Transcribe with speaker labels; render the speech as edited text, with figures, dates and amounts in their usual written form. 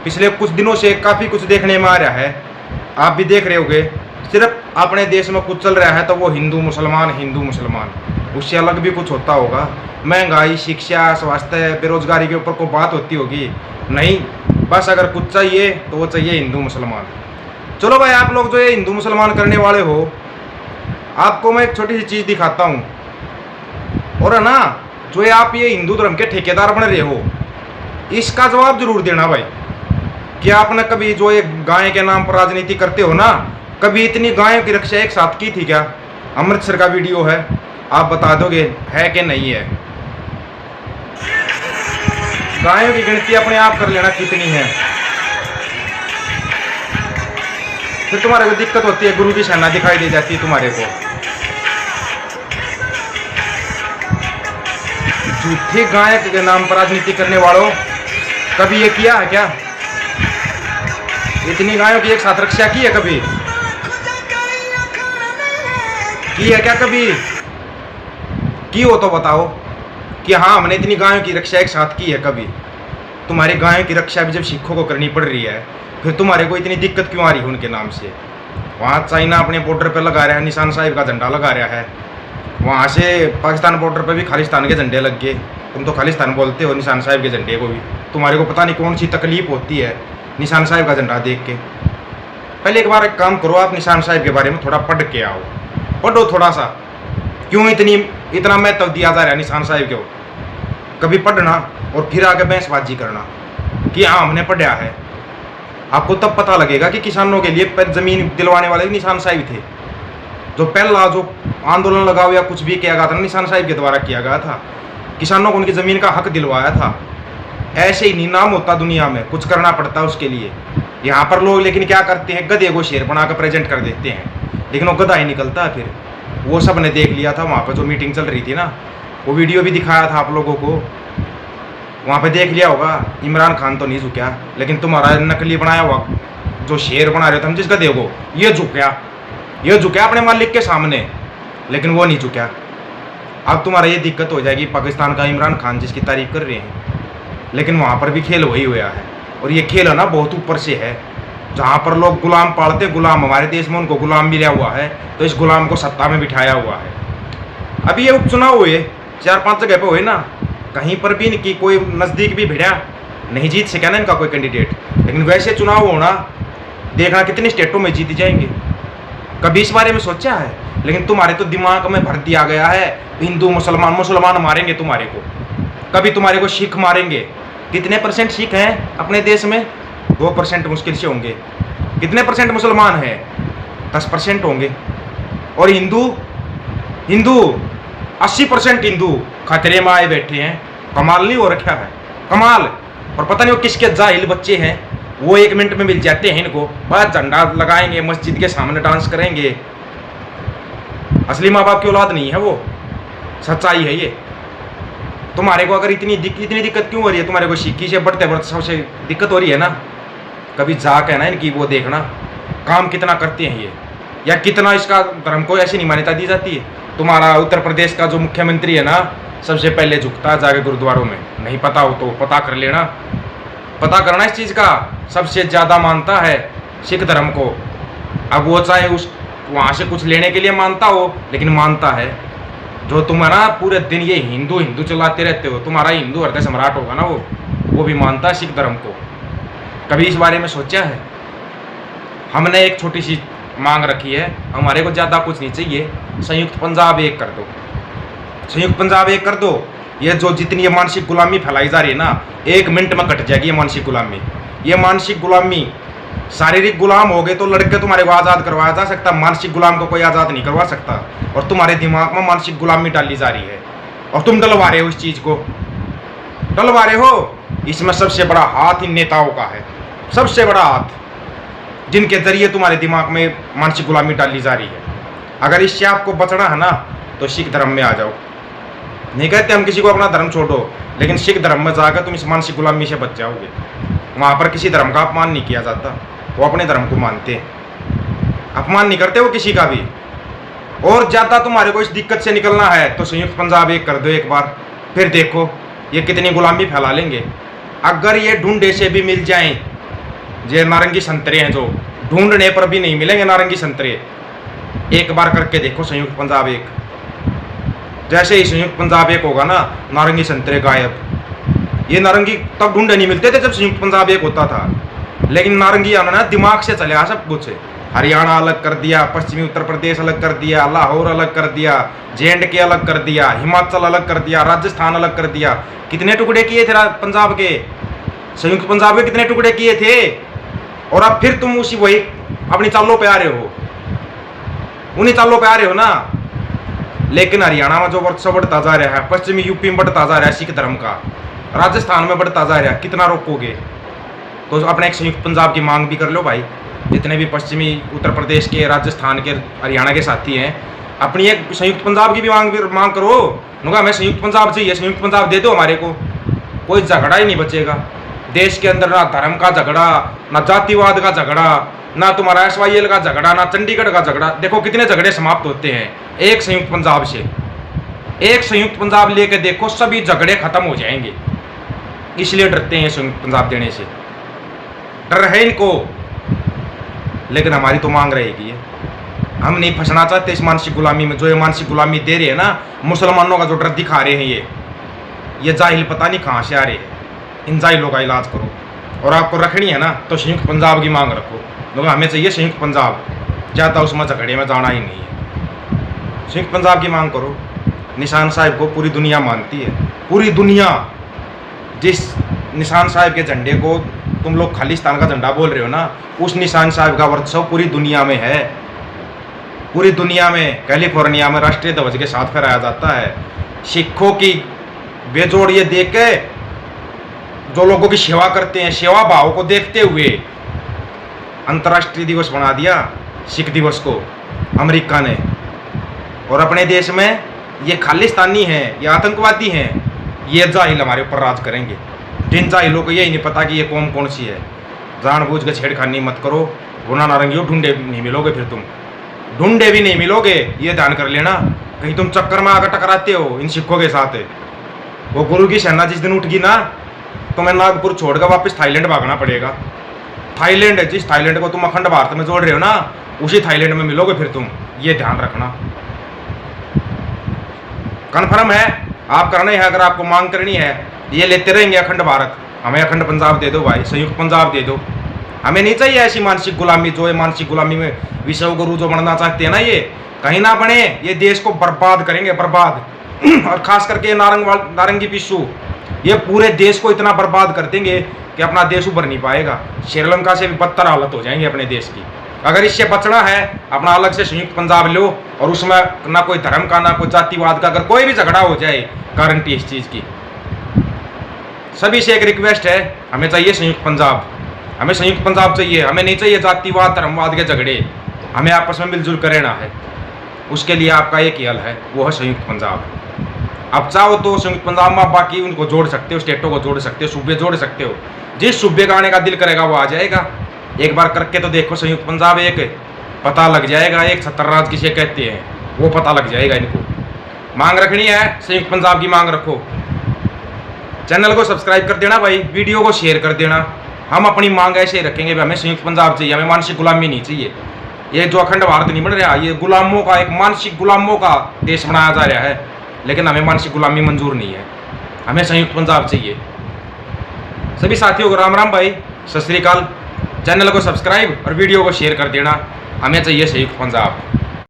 Speaker 1: पिछले कुछ दिनों से काफ़ी कुछ देखने में आ रहा है, आप भी देख रहे होगे। सिर्फ अपने देश में कुछ चल रहा है तो वो हिंदू मुसलमान, उससे अलग भी कुछ होता होगा। महंगाई, शिक्षा, स्वास्थ्य, बेरोजगारी के ऊपर कोई बात होती होगी? नहीं, बस अगर कुछ चाहिए तो वो चाहिए हिंदू मुसलमान। चलो भाई, आप लोग जो ये हिंदू मुसलमान करने वाले हो, आपको मैं एक छोटी सी चीज़ दिखाता हूँ। और है ना, जो ये आप ये हिंदू धर्म के ठेकेदार बन रहे हो, इसका जवाब जरूर देना भाई। कि आपने कभी जो ये गाय के नाम पर राजनीति करते हो ना, कभी इतनी गायों की रक्षा एक साथ की थी क्या? अमृतसर का वीडियो है, आप बता दोगे है कि नहीं है। गायों की गिनती अपने आप कर लेना कितनी है। फिर तुम्हारे को दिक्कत होती है, गुरु की सेना दिखाई दे जाती है तुम्हारे को। झूठी गाय के नाम पर राजनीति करने वालों, कभी ये किया है क्या? इतनी गायों की एक साथ रक्षा की है कभी? की है क्या कभी? की हो तो बताओ कि हाँ हमने इतनी गायों की रक्षा एक साथ की है कभी? तुम्हारी गायों की रक्षा भी जब सिखों को करनी पड़ रही है, फिर तुम्हारे को इतनी दिक्कत क्यों आ रही है उनके नाम से? वहाँ चाइना अपने बॉर्डर पर लगा रहा है, निशान साहिब का झंडा लगा रहा है। वहाँ से पाकिस्तान बॉर्डर पर भी खालिस्तान के झंडे लग गए। तुम तो खालिस्तान बोलते हो निशान साहिब के झंडे को भी। तुम्हारे को पता नहीं कौन सी तकलीफ होती है निशान साहिब का झंडा देख के। पहले एक बार एक काम करो, आप निशान साहिब के बारे में थोड़ा पढ़ के आओ, पढ़ो थोड़ा सा। क्यों इतना महत्व दिया जा रहा है निशान साहिब को? कभी पढ़ना और फिर आगे बहसबाजी करना कि हाँ हमने पढ़ा है। आपको तब पता लगेगा कि किसानों के लिए जमीन दिलवाने वाले निशान साहिब थे। जो पहला जो आंदोलन लगाओ या कुछ भी किया गया था निशान साहिब के द्वारा किया गया था। किसानों को उनकी ज़मीन का हक दिलवाया था। ऐसे ही नहीं नाम होता दुनिया में, कुछ करना पड़ता है उसके लिए। यहाँ पर लोग लेकिन क्या करते हैं, गधे को शेर बना कर प्रेजेंट कर देते हैं, लेकिन वो गधा ही निकलता है। फिर वो सब ने देख लिया था, वहाँ पर जो मीटिंग चल रही थी ना, वो वीडियो भी दिखाया था आप लोगों को, वहाँ पे देख लिया होगा। इमरान खान तो नहीं झुका, लेकिन तुम्हारा नकली बनाया हुआ जो शेर बना रहे थे हम जिस गधे को, ये झुका अपने मालिक के सामने, लेकिन वो नहीं झुका। अब तुम्हारा ये दिक्कत हो जाएगी, पाकिस्तान का इमरान खान जिसकी तारीफ कर रहे हैं, लेकिन वहाँ पर भी खेल वही हुआ है। और ये खेल है ना बहुत ऊपर से है, जहाँ पर लोग गुलाम पालते, गुलाम हमारे देश में उनको गुलाम मिला हुआ है, तो इस गुलाम को सत्ता में बिठाया हुआ है। अभी ये उपचुनाव हुए 4-5 जगह पे हुए ना, कहीं पर भी इनकी कोई नज़दीक भी भिड़ा नहीं जीत सका ना इनका कोई कैंडिडेट। लेकिन वैसे चुनाव होना, देखना कितनी स्टेटों में जीत जाएंगे। कभी इस बारे में सोचा है? लेकिन तुम्हारे तो दिमाग में भर दिया गया है हिंदू मुसलमान मारेंगे तुम्हारे को, कभी तुम्हारे को सिख मारेंगे। कितने परसेंट सिख हैं अपने देश में? 2% मुश्किल से होंगे। कितने परसेंट मुसलमान हैं? 10% होंगे। और हिंदू 80% हिंदू खतरे में आए बैठे हैं। कमाल नहीं हो रखा है? कमाल। और पता नहीं वो किसके जाहिल बच्चे हैं, वो 1 मिनट में मिल जाते हैं इनको, बस झंडा लगाएंगे, मस्जिद के सामने डांस करेंगे। असली माँ बाप की औलाद नहीं है वो, सच्चाई है ये। तुम्हारे को अगर इतनी दिक्कत क्यों हो रही है? तुम्हारे को सिक्की से बढ़ते सबसे दिक्कत हो रही है ना, कभी जाके है ना इनकी वो देखना काम कितना करते हैं ये, या कितना इसका धर्म को ऐसी नहीं मान्यता दी जाती है। तुम्हारा उत्तर प्रदेश का जो मुख्यमंत्री है ना, सबसे पहले झुकता है जाके गुरुद्वारों में। नहीं पता हो तो पता कर लेना, पता करना इस चीज़ का। सबसे ज़्यादा मानता है सिख धर्म को। अब वो चाहे उस वहाँ से कुछ लेने के लिए मानता हो, लेकिन मानता है। जो तुम है ना पूरे दिन ये हिंदू चलाते रहते हो, तुम्हारा हिंदू हृदय सम्राट होगा ना, वो भी मानता है सिख धर्म को। कभी इस बारे में सोचा है? हमने एक छोटी सी मांग रखी है, हमारे को ज़्यादा कुछ नहीं चाहिए, संयुक्त पंजाब एक कर दो। संयुक्त पंजाब एक कर दो। ये जो जितनी ये मानसिक गुलामी फैलाई जा रही है ना, 1 मिनट में कट जाएगी ये मानसिक गुलामी। ये मानसिक गुलामी, शारीरिक गुलाम हो गए तो लड़के तुम्हारे को आज़ाद करवाया जा सकता, मानसिक गुलाम को कोई आज़ाद नहीं करवा सकता। और तुम्हारे दिमाग में मानसिक गुलामी डाली जा रही है, और तुम डलवा रहे हो इस चीज़ को, डलवा रहे हो। इसमें सबसे बड़ा हाथ इन नेताओं का है, सबसे बड़ा हाथ, जिनके जरिए तुम्हारे दिमाग में मानसिक गुलामी डाली जा रही है। अगर इससे आपको बचना है ना, तो सिख धर्म में आ जाओ। नहीं कहते हम किसी को अपना धर्म छोड़ो, लेकिन सिख धर्म में जाकर तुम इस मानसिक गुलामी से बच जाओगे। वहाँ पर किसी धर्म का अपमान नहीं किया जाता, वो अपने धर्म को मानते हैं, अपमान नहीं करते वो किसी का भी। और ज़्यादा तुम्हारे को इस दिक्कत से निकलना है तो संयुक्त पंजाब एक कर दो एक बार, फिर देखो ये कितनी गुलामी फैला लेंगे। अगर ये ढूंढे से भी मिल जाएं ये नारंगी संतरे हैं जो ढूंढने पर भी नहीं मिलेंगे नारंगी संतरे। एक बार करके देखो संयुक्त पंजाब एक, जैसे ही संयुक्त पंजाब एक होगा ना, नारंगी संतरे गायब। ये नारंगी तब ढूंढे नहीं मिलते थे जब संयुक्त पंजाब एक होता था, लेकिन नारंगी आना ना दिमाग से चले सब कुछ। हरियाणा अलग कर दिया, पश्चिमी उत्तर प्रदेश अलग कर दिया, लाहौर अलग कर दिया, JNK अलग कर दिया, हिमाचल अलग कर दिया, राजस्थान अलग कर दिया। कितने टुकड़े किए थे पंजाब के, संयुक्त पंजाब के कितने टुकड़े किए थे। और अब फिर तुम उसी वही अपनी चालों पे आ रहे हो, उन्हीं चालों पे आ रहे हो ना। लेकिन हरियाणा में जो वर्चस्व बढ़ता जा रहा है, पश्चिमी यूपी में बढ़ता जा रहा है सिख धर्म का, राजस्थान में बढ़ता जा रहा है, कितना रोकोगे। तो अपने एक संयुक्त पंजाब की मांग भी कर लो भाई। जितने भी पश्चिमी उत्तर प्रदेश के, राजस्थान के, हरियाणा के साथी हैं, अपनी एक संयुक्त पंजाब की भी मांग करो। उनका हमें संयुक्त पंजाब चाहिए, संयुक्त पंजाब दे दो हमारे को, कोई झगड़ा ही नहीं बचेगा देश के अंदर। ना धर्म का झगड़ा, ना जातिवाद का झगड़ा, ना तुम्हारा SYL का झगड़ा, ना चंडीगढ़ का झगड़ा। देखो कितने झगड़े समाप्त होते हैं एक संयुक्त पंजाब से। एक संयुक्त पंजाब लेके देखो, सभी झगड़े खत्म हो जाएंगे। इसलिए डरते हैं संयुक्त पंजाब देने से, डर है इनको। लेकिन हमारी तो मांग रहेगी है, हम नहीं फंसना चाहते इस मानसिक गुलामी में। जो ये मानसिक गुलामी दे रहे हैं ना, मुसलमानों का जो डर दिखा रहे हैं ये जाहिल पता नहीं कहाँ से आ रहे हैं। इन जाहिलों का इलाज करो, और आपको रखनी है ना तो संयुक्त पंजाब की मांग रखो। लोग हमें चाहिए संयुक्त पंजाब, ज़्यादा उसमें झगड़े में जाना ही नहीं है। संयुक्त पंजाब की मांग करो। निशान साहिब को पूरी दुनिया मानती है, पूरी दुनिया। जिस निशान साहिब के झंडे को तुम लोग खालिस्तान का झंडा बोल रहे हो ना, उस निशान साहिब का वर्चस्व पूरी दुनिया में है। पूरी दुनिया में कैलिफोर्निया में राष्ट्रीय ध्वज के साथ फहराया जाता है। सिखों की बेजोड़ ये देख के, जो लोगों की सेवा करते हैं, सेवा भाव को देखते हुए अंतर्राष्ट्रीय दिवस बना दिया सिख दिवस को अमेरिका ने। और अपने देश में ये खालिस्तानी हैं, ये आतंकवादी हैं, ये जाहिल हमारे ऊपर राज करेंगे। जिन जाहिलों को यही नहीं पता कि ये कौम कौन सी है। जानबूझ के छेड़खानी मत करो, गुना नारंगियों ढूंढे नहीं मिलोगे, फिर तुम ढूंढे भी नहीं मिलोगे, ये ध्यान कर लेना। कहीं तुम चक्कर में आकर टकराते हो इन सिखों के साथ। वो गुरु की सेना जिस दिन उठगी ना, तुम्हें नागपुर छोड़कर वापस थाईलैंड भागना पड़ेगा। थाईलैंड, जिस थाईलैंड को तुम अखंड भारत में जोड़ रहे हो ना, उसी थाईलैंड में मिलोगे फिर तुम, ये ध्यान रखना। कन्फर्म है, आप करना है। अगर आपको मांग करनी है, ये लेते रहेंगे अखंड भारत, हमें अखंड पंजाब दे दो भाई, संयुक्त पंजाब दे दो। हमें नहीं चाहिए ऐसी मानसिक गुलामी। जो है मानसिक गुलामी में विश्व गुरु जो बनना चाहते हैं ना, ये कहीं ना बने, ये देश को बर्बाद करेंगे, बर्बाद। और खास करके नारंगी पिस्सू ये पूरे देश को इतना बर्बाद कर देंगे कि अपना देश उभर नहीं पाएगा। श्रीलंका से भी बदतर हालत हो जाएंगे अपने देश की। अगर इससे बचना है, अपना अलग से संयुक्त पंजाब लो, और उसमें ना कोई धर्म का, ना कोई जातिवाद का, अगर कोई भी झगड़ा हो जाए, गारंटी इस चीज़ की। सभी से एक रिक्वेस्ट है, हमें चाहिए संयुक्त पंजाब, हमें संयुक्त पंजाब चाहिए। हमें नहीं चाहिए जातिवाद, धर्मवाद के झगड़े, हमें आपस में मिलजुल कर रहना है। उसके लिए आपका एक ही हल है, वो है संयुक्त पंजाब। आप चाहो तो संयुक्त पंजाब में बाकी उनको जोड़ सकते हो, स्टेटों को जोड़ सकते हो, सूबे जोड़ सकते हो। जिस सूबे का आने का दिल करेगा वो आ जाएगा। एक बार करके तो देखो संयुक्त पंजाब एक, पता लग जाएगा। एक छत्रराज किसे कहते हैं वो पता लग जाएगा इनको। मांग रखनी है, संयुक्त पंजाब की मांग रखो। चैनल को सब्सक्राइब कर देना भाई, वीडियो को शेयर कर देना। हम अपनी मांग ऐसे ही रखेंगे, हमें संयुक्त पंजाब चाहिए, हमें मानसिक गुलामी नहीं चाहिए। ये जो अखंड भारत नहीं बन रहा, ये गुलामों का, एक मानसिक गुलामों का देश बनाया जा रहा है। लेकिन हमें मानसिक गुलामी मंजूर नहीं है, हमें संयुक्त पंजाब चाहिए। सभी साथियों को राम राम भाई, सत श्री अकाल। चैनल को सब्सक्राइब और वीडियो को शेयर कर देना। हमें चाहिए संयुक्त पंजाब।